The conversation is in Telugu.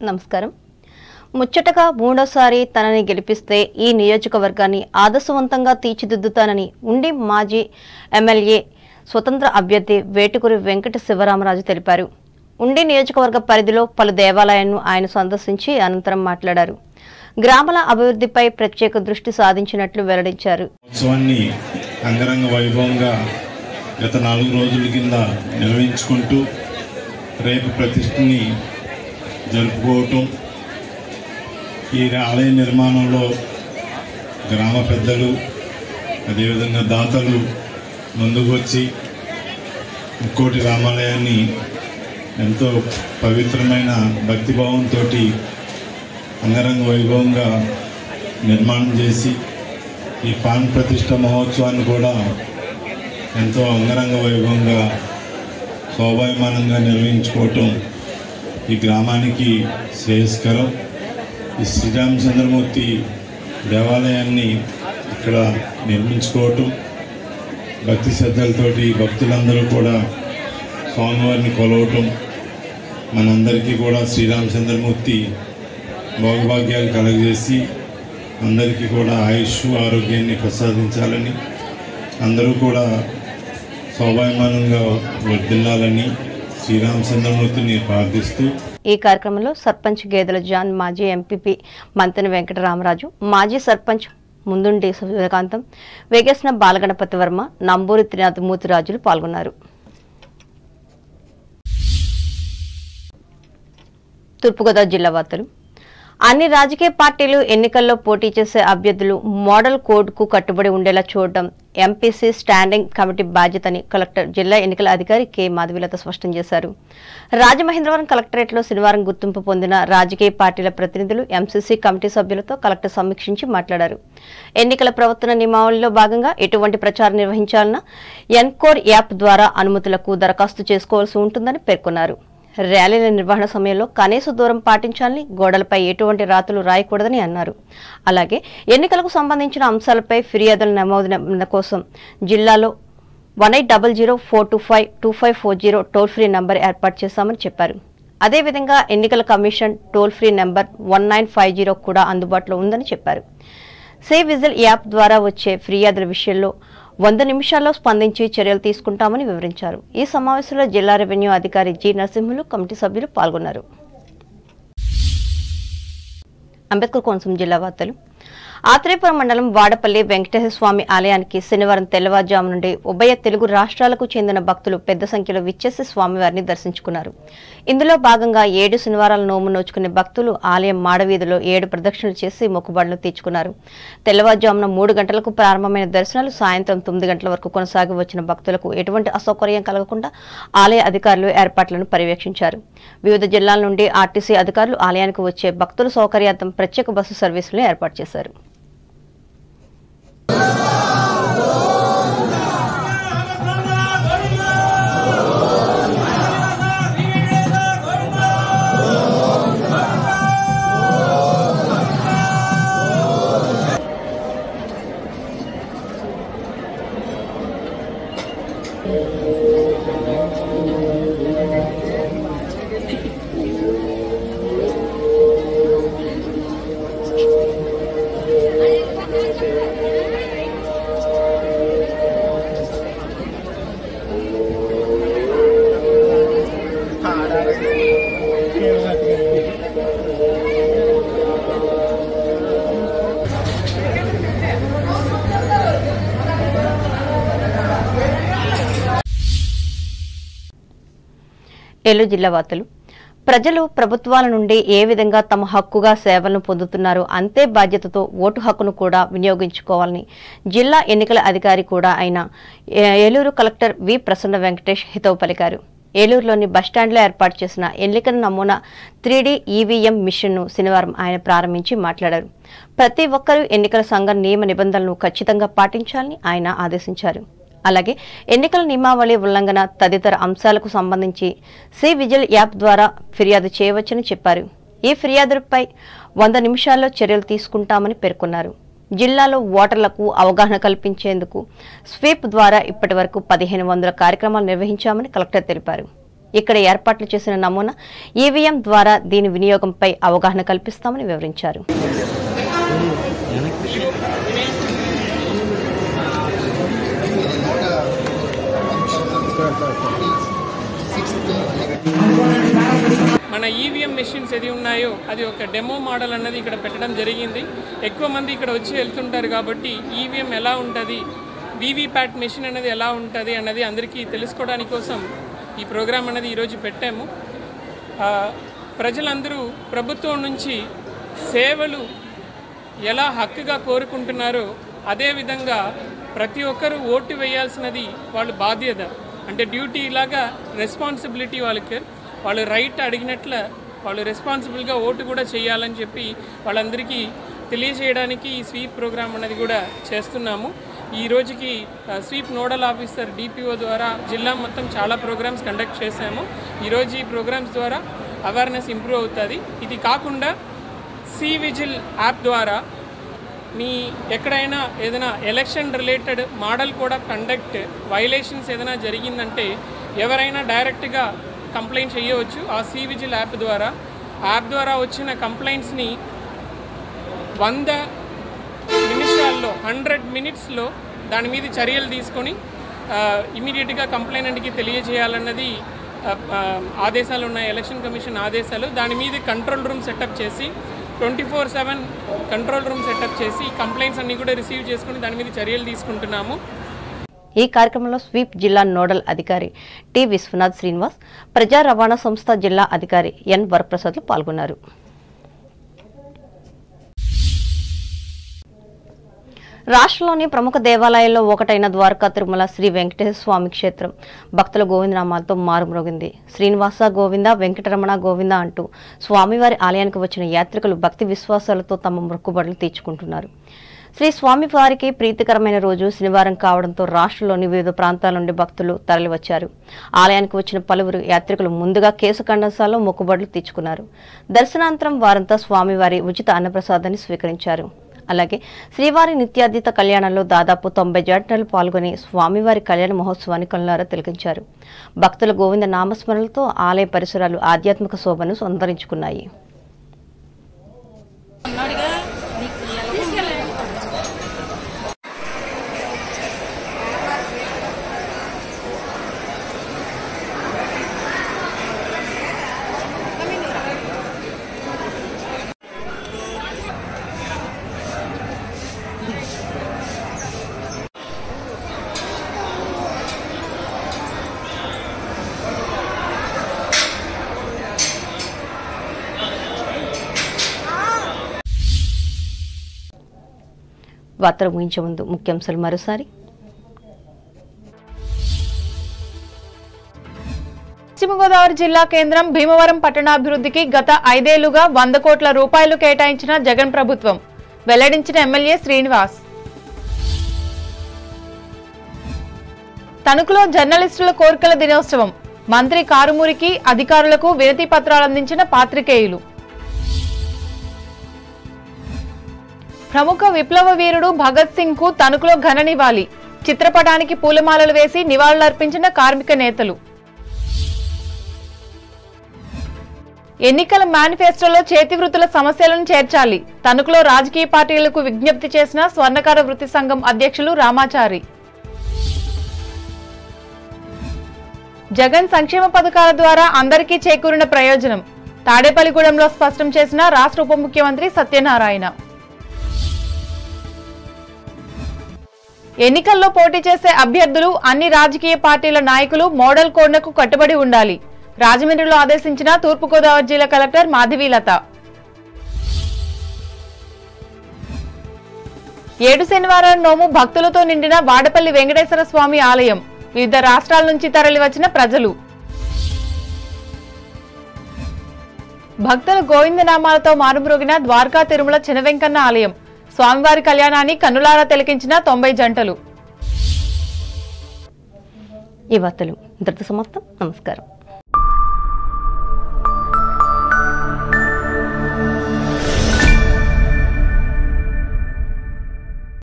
నమస్కారం. ముచ్చటగా మూడోసారి తనని గెలిపిస్తే ఈ నియోజకవర్గాన్ని ఆదర్శవంతంగా తీర్చిదిద్దుతానని ఉండి మాజీ ఎమ్మెల్యే స్వతంత్ర అభ్యర్థి వేటుకూరి వెంకట శివరామరాజు తెలిపారు. ఉండి నియోజకవర్గ పరిధిలో పలు దేవాలయాలను ఆయన సందర్శించి అనంతరం మాట్లాడారు. గ్రామాల అభివృద్ధిపై ప్రత్యేక దృష్టి సాధించినట్లు వెల్లడించారు. ఉత్సవాన్ని అంగరంగ వైభవంగా గత 4 రోజుల కింద నిర్వహించుకుంటూ రేపు ప్రతిష్ఠని జరుపుకోవటం, ఈ ఆలయ నిర్మాణంలో గ్రామ పెద్దలు అదేవిధంగా దాతలు ముందుకు వచ్చి ముక్కోటి రామాలయాన్ని ఎంతో పవిత్రమైన భక్తిభావంతో అంగరంగ వైభవంగా నిర్మాణం చేసి ఈ ప్రాణ ప్రతిష్ఠ మహోత్సవాన్ని కూడా ఎంతో అంగరంగ వైభవంగా శోభాయమానంగా నిర్వహించుకోవటం ఈ గ్రామానికి శ్రేయస్కరం. ఈ శ్రీరామచంద్రమూర్తి దేవాలయాన్ని ఇక్కడ నిర్మించుకోవటం భక్తి శ్రద్ధలతోటి భక్తులందరూ కూడా స్వామివారిని కొలవటం మనందరికీ కూడా శ్రీరామచంద్రమూర్తి భోగభాగ్యాలు కలగజేసి అందరికీ కూడా ఆయుష్ ఆరోగ్యాన్ని ప్రసాదించాలని అందరూ కూడా శోభాయమానంగా వర్ధిల్లాలని శ్రీరామచంద్రమూర్తిని ప్రార్థిస్తూ ఈ కార్యక్రమంలో సర్పంచ్ గేదెల జాన్, మాజీ ఎంపీపీ మంతెన వెంకటరామరాజు, మాజీ సర్పంచ్ ముందుండి సూర్యకాంతం, వేగేసిన బాలగణపతి వర్మ, నంబూరి త్రినాథమూర్తి రాజులు పాల్గొన్నారు. తూర్పుగోదావరి జిల్లా వార్తలు. అన్ని రాజకీయ పార్టీలు ఎన్నికల్లో పోటీ చేసే అభ్యర్థులు మోడల్ కోడ్కు కట్టుబడి ఉండేలా చూడడం ఎంపీసీ స్టాండింగ్ కమిటీ బాధ్యతని కలెక్టర్, జిల్లా ఎన్నికల అధికారి కె మాధవీలత స్పష్టం చేశారు. రాజమహేంద్రవరం కలెక్టరేట్లో శనివారం గుర్తింపు పొందిన రాజకీయ పార్టీల ప్రతినిధులు ఎంసీసీ కమిటీ సభ్యులతో కలెక్టర్ సమీక్షించి మాట్లాడారు. ఎన్నికల ప్రవర్తన నియమావళిలో భాగంగా ఎటువంటి ప్రచారం నిర్వహించాలన్నా ఎన్కోర్ యాప్ ద్వారా అనుమతులకు దరఖాస్తు చేసుకోవాల్సి ఉంటుందని పేర్కొన్నారు. ర్యాలీల నిర్వహణ సమయంలో కనీస దూరం పాటించాలని, గోడలపై ఎటువంటి రాతలు రాయకూడదని అన్నారు. అలాగే ఎన్నికలకు సంబంధించిన అంశాలపై ఫిర్యాదుల నమోదు కోసం జిల్లాలో 1800-425-2540 టోల్ ఫ్రీ నంబర్ ఏర్పాటు చేశామని చెప్పారు. అదేవిధంగా ఎన్నికల కమిషన్ టోల్ ఫ్రీ నంబర్ 1950 కూడా అందుబాటులో ఉందని చెప్పారు. సే విజిల్ యాప్ ద్వారా వచ్చే ఫిర్యాదుల విషయంలో 100 నిమిషాల్లో స్పందించి చర్యలు తీసుకుంటామని వివరించారు. ఈ సమావేశంలో జిల్లా రెవెన్యూ అధికారి జి నరసింహులు, కమిటీ సభ్యులు పాల్గొన్నారు. అంబేద్కర్ కోనసీమ జిల్లా వార్తలు. ఆత్రేయపురం మండలం వాడపల్లి వెంకటేశ్వర స్వామి ఆలయానికి శనివారం తెల్లవారుజాము నుండి ఉభయ తెలుగు రాష్ట్రాలకు చెందిన భక్తులు పెద్ద సంఖ్యలో విచ్చేసి స్వామివారిని దర్శించుకున్నారు. ఇందులో భాగంగా 7 శనివారాల నోము నోచుకునే భక్తులు ఆలయం మాడవీధిలో 7 ప్రదక్షిణలు చేసి మొక్కుబడులు తీర్చుకున్నారు. తెల్లవారుజామున 3 గంటలకు ప్రారంభమైన దర్శనాలు సాయంత్రం 9 గంటల వరకు కొనసాగి వచ్చిన భక్తులకు ఎటువంటి అసౌకర్యం కలగకుండా ఆలయ అధికారులు ఏర్పాట్లను పర్యవేక్షించారు. వివిధ జిల్లాల నుండి ఆర్టీసీ అధికారులు ఆలయానికి వచ్చే భక్తుల సౌకర్యార్థం ప్రత్యేక బస్సు సర్వీసులను ఏర్పాటు చేశారు. ఏలూరు జిల్లా వార్తలు. ప్రజలు ప్రభుత్వాల నుండి ఏ విధంగా తమ హక్కుగా సేవలను పొందుతున్నారో అంతే బాధ్యతతో ఓటు హక్కును కూడా వినియోగించుకోవాలని జిల్లా ఎన్నికల అధికారి కూడా అయిన ఏలూరు కలెక్టర్ వి ప్రసన్న వెంకటేష్ హితవు పలికారు. ఏలూరులోని బస్టాండ్లో ఏర్పాటు చేసిన ఎన్నికల నమూనా 3D ఈవీఎం మిషన్ను శనివారం ఆయన ప్రారంభించి మాట్లాడారు. ప్రతి ఒక్కరూ ఎన్నికల సంఘం నియమ నిబంధనలను ఖచ్చితంగా పాటించాలని ఆయన ఆదేశించారు. అలాగే ఎన్నికల నియమావళి ఉల్లంఘన తదితర అంశాలకు సంబంధించి సి విజిల్ యాప్ ద్వారా ఫిర్యాదు చేయవచ్చని చెప్పారు. ఈ ఫిర్యాదులపై 100 నిమిషాల్లో చర్యలు తీసుకుంటామని పేర్కొన్నారు. జిల్లాలో ఓటర్లకు అవగాహన కల్పించేందుకు స్వీప్ ద్వారా ఇప్పటివరకు 1500 కార్యక్రమాలు నిర్వహించామని కలెక్టర్ తెలిపారు. ఇక్కడ ఏర్పాట్లు చేసిన నమూనా ఈవీఎం ద్వారా దీని వినియోగంపై అవగాహన కల్పిస్తామని వివరించారు. మన ఈవీఎం మెషిన్స్ ఏది ఉన్నాయో అది ఒక డెమో మోడల్ అన్నది ఇక్కడ పెట్టడం జరిగింది. ఎక్కువ మంది ఇక్కడ వచ్చి వెళ్తుంటారు కాబట్టి ఈవీఎం ఎలా ఉంటుంది, వీవీప్యాట్ మెషిన్ అనేది ఎలా ఉంటుంది అన్నది అందరికీ తెలుసుకోవడానికి కోసం ఈ ప్రోగ్రాం అనేది ఈరోజు పెట్టాము. ప్రజలందరూ ప్రభుత్వం నుంచి సేవలు ఎలా హక్కుగా కోరుకుంటున్నారో అదేవిధంగా ప్రతి ఒక్కరూ ఓటు వేయాల్సినది వాళ్ళ బాధ్యత, అంటే డ్యూటీ లాగా రెస్పాన్సిబిలిటీ వాళ్ళకి, వాళ్ళు రైట్ అడిగినట్ల వాళ్ళు రెస్పాన్సిబుల్గా ఓటు కూడా చేయాలని చెప్పి వాళ్ళందరికీ తెలియజేయడానికి ఈ స్వీప్ ప్రోగ్రామ్ అనేది కూడా చేస్తున్నాము. ఈ రోజుకి స్వీప్ నోడల్ ఆఫీసర్ డిపిఓ ద్వారా జిల్లా మొత్తం చాలా ప్రోగ్రామ్స్ కండక్ట్ చేశాము. ఈరోజు ఈ ప్రోగ్రామ్స్ ద్వారా అవేర్నెస్ ఇంప్రూవ్ అవుతుంది. ఇది కాకుండా సి విజిల్ యాప్ ద్వారా మీ ఎక్కడైనా ఏదైనా ఎలక్షన్ రిలేటెడ్ మోడల్ కూడా కండక్ట్ వైలేషన్స్ ఏదైనా జరిగిందంటే ఎవరైనా డైరెక్ట్గా కంప్లైంట్ చేయవచ్చు. ఆ సి విజిల్ యాప్ ద్వారా వచ్చిన కంప్లైంట్స్ని 100 నిమిషాల్లో 100 మినిట్స్లో దాని మీద చర్యలు తీసుకొని ఇమీడియట్గా కంప్లైంట్కి తెలియజేయాలన్నది ఆదేశాలు ఉన్నాయి, ఎలక్షన్ కమిషన్ ఆదేశాలు. దాని మీద కంట్రోల్ రూమ్ సెటప్ చేసి 24/7 కంట్రోల్ రూమ్ సెటప్ చేసి కంప్లైంట్స్ అన్నీ కూడా రిసీవ్ చేసుకుని దాని మీద చర్యలు తీసుకుంటున్నాము. ఈ కార్యక్రమంలో స్వీప్ జిల్లా నోడల్ అధికారి టి విశ్వనాథ్ శ్రీనివాస్, ప్రజా రవాణా సంస్థ జిల్లా అధికారి ఎన్ వరప్రసాద్లు పాల్గొన్నారు. రాష్ట్రంలోని ప్రముఖ దేవాలయాల్లో ఒకటైన ద్వారకా తిరుమల శ్రీ వెంకటేశ్వర స్వామి క్షేత్రం భక్తుల గోవిందనామాలతో మారుమ్రోగింది. శ్రీనివాస గోవింద, వెంకటరమణ గోవింద అంటూ స్వామివారి ఆలయానికి వచ్చిన యాత్రికులు భక్తి విశ్వాసాలతో తమ మొక్కుబడులు తీర్చుకుంటున్నారు. శ్రీ స్వామివారికి ప్రీతికరమైన రోజు శనివారం కావడంతో రాష్ట్రంలోని వివిధ ప్రాంతాల నుండి భక్తులు తరలివచ్చారు. ఆలయానికి వచ్చిన పలువురు యాత్రికులు ముందుగా కేశఖండసాల్లో మొక్కుబడులు తీర్చుకున్నారు. దర్శనానంతరం వారంతా స్వామివారి ఉచిత అన్నప్రసాదాన్ని స్వీకరించారు. అలాగే శ్రీవారి నిత్యాతీత కళ్యాణంలో దాదాపు 90 జంటలు పాల్గొని స్వామివారి కళ్యాణ మహోత్సవాన్ని కళ్ళారా తిలకించారు. భక్తుల గోవింద నామస్మరణలతో ఆలయ పరిసరాలు ఆధ్యాత్మిక శోభను సంతరించుకున్నాయి. వార్తలు ముగించే ముందు ముఖ్యాంశాలు మరోసారి. పశ్చిమ గోదావరి జిల్లా కేంద్రం భీమవరం పట్టణాభివృద్ధికి గత 5 ఏళ్లుగా 100 కోట్ల రూపాయలు కేటాయించిన జగన్ ప్రభుత్వం వెల్లడించిన ఎమ్మెల్యే శ్రీనివాస్. తణుకులో జర్నలిస్టుల కోర్కెల దినోత్సవం, మంత్రి కారుమూరికి అధికారులకు వినతి పత్రాలు అందించిన పాత్రికేయులు. ప్రముఖ విప్లవ వీరుడు భగత్ సింగ్ కు తణుకులో ఘన నివాళి, చిత్రపటానికి పూలమాలలు వేసి నివాళులర్పించిన కార్మిక నేతలు. ఎన్నికల మేనిఫెస్టోలో చేతివృత్తుల సమస్యలను చేర్చాలి, తణుకులో రాజకీయ పార్టీలకు విజ్ఞప్తి చేసిన స్వర్ణకార వృత్తి సంఘం అధ్యక్షులు రామాచారి. జగన్ సంక్షేమ పథకాల ద్వారా అందరికీ చేకూరిన ప్రయోజనం, తాడేపల్లిగూడెంలో స్పష్టం చేసిన రాష్ట్ర ఉప ముఖ్యమంత్రి సత్యనారాయణ. ఎన్నికల్లో పోటీ చేసే అభ్యర్థులు అన్ని రాజకీయ పార్టీల నాయకులు మోడల్ కోడ్లకు కట్టుబడి ఉండాలి, రాజమండ్రిలో ఆదేశించిన తూర్పుగోదావరి జిల్లా కలెక్టర్ మాధవీలత. 7 శనివారాల నోము భక్తులతో నిండిన వాడపల్లి వెంకటేశ్వర స్వామి ఆలయం, వివిధ రాష్ట్రాల నుంచి తరలివచ్చిన ప్రజలు. భక్తుల గోవిందనామాలతో మారుమ్రోగిన ద్వారకా తిరుమల చినవెంకన్న ఆలయం, స్వామివారి కళ్యాణాన్ని కన్నులారా తిలకించిన 90 జంటలు. ఈ వార్తలు ఇంతటితో సమాప్తం. నమస్కారం.